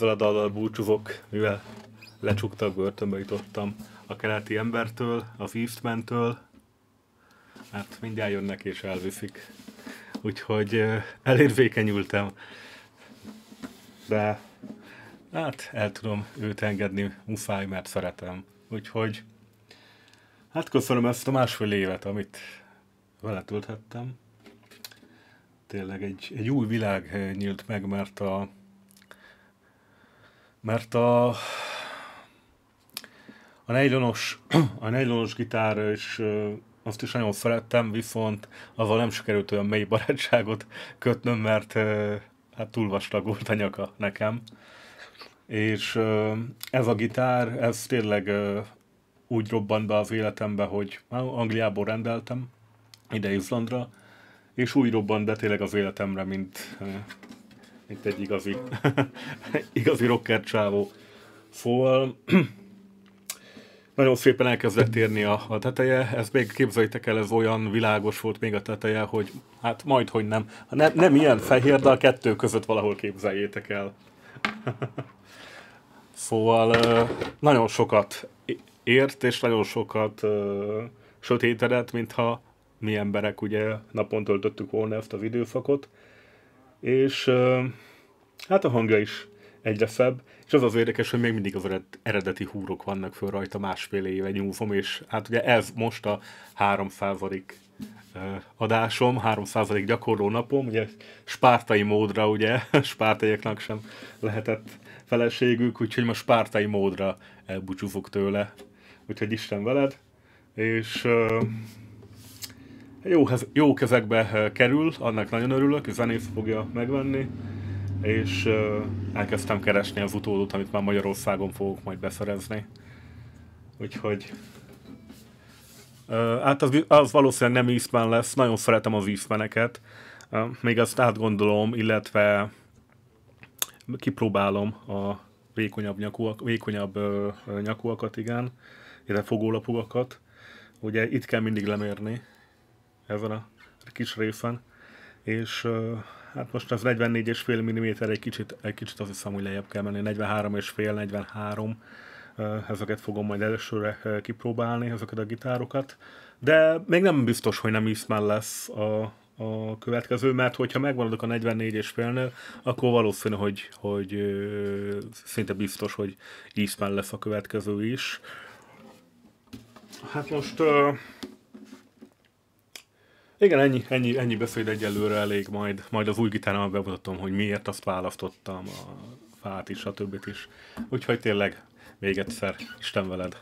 ezzel a dallal búcsúzok, mivel lecsuktak, börtönbe jutottam a keleti embertől, az Eastman-től. Hát mindjárt jönnek és elviszik. Úgyhogy elérzékenyültem. De hát el tudom őt engedni, muszáj, mert szeretem. Úgyhogy hát köszönöm ezt a másfél évet, amit vele tölthettem. Tényleg egy új világ nyílt meg, mert a nejlonos gitár is azt is nagyon szerettem, viszont azzal nem sikerült olyan mély barátságot kötnöm, mert hát túl vastag volt a nyaka nekem. És ez a gitár, ez tényleg úgy robbant be az életembe, hogy Angliából rendeltem, ide Izlandra, és úgy robbant be tényleg az életemre, mint egy igazi rocker csávó. Szóval nagyon szépen elkezdett érni a teteje, ezt még képzeljétek el, ez olyan világos volt még a teteje, hogy hát majdhogy nem. Nem ilyen fehér, de a kettő között valahol képzeljétek el. Szóval nagyon sokat ért, és nagyon sokat sötétedett, mintha mi emberek ugye napon töltöttük volna ezt az időszakot. És hát a hangja is egyre szebb, és az érdekes, hogy még mindig az eredeti húrok vannak föl rajta, másfél éve nyújtom, és hát ugye ez most a 300. adásom, 300. gyakorló napom, ugye spártai módra, ugye, spártaiaknak sem lehetett feleségük, úgyhogy most spártai módra elbúcsúzok tőle, úgyhogy Isten veled, és jó kezekbe kerül, annak nagyon örülök, a zenész fogja megvenni, és elkezdtem keresni az utódot, amit már Magyarországon fogok majd beszerezni. Úgyhogy hát az valószínűleg nem Eastman lesz, nagyon szeretem az Eastmaneket, még azt átgondolom, illetve kipróbálom a vékonyabb nyakúakat, igen, illetve fogólapugakat. Ugye itt kell mindig lemérni ezen a kis részen, és hát most az 44,5 mm egy kicsit azt hiszem, hogy lejjebb kell menni, 43,5, 43, ezeket fogom majd elsőre kipróbálni, ezeket a gitárokat, de még nem biztos, hogy nem Eastman lesz a következő, mert hogyha megmaradok a 44,5-nél, akkor valószínű, hogy szinte biztos, hogy Eastman lesz a következő is. Hát most igen, ennyi beszéd egyelőre elég, majd az új gitárammal bemutatom, hogy miért azt választottam, a fát is, a többit is. Úgyhogy tényleg még egyszer, Isten veled!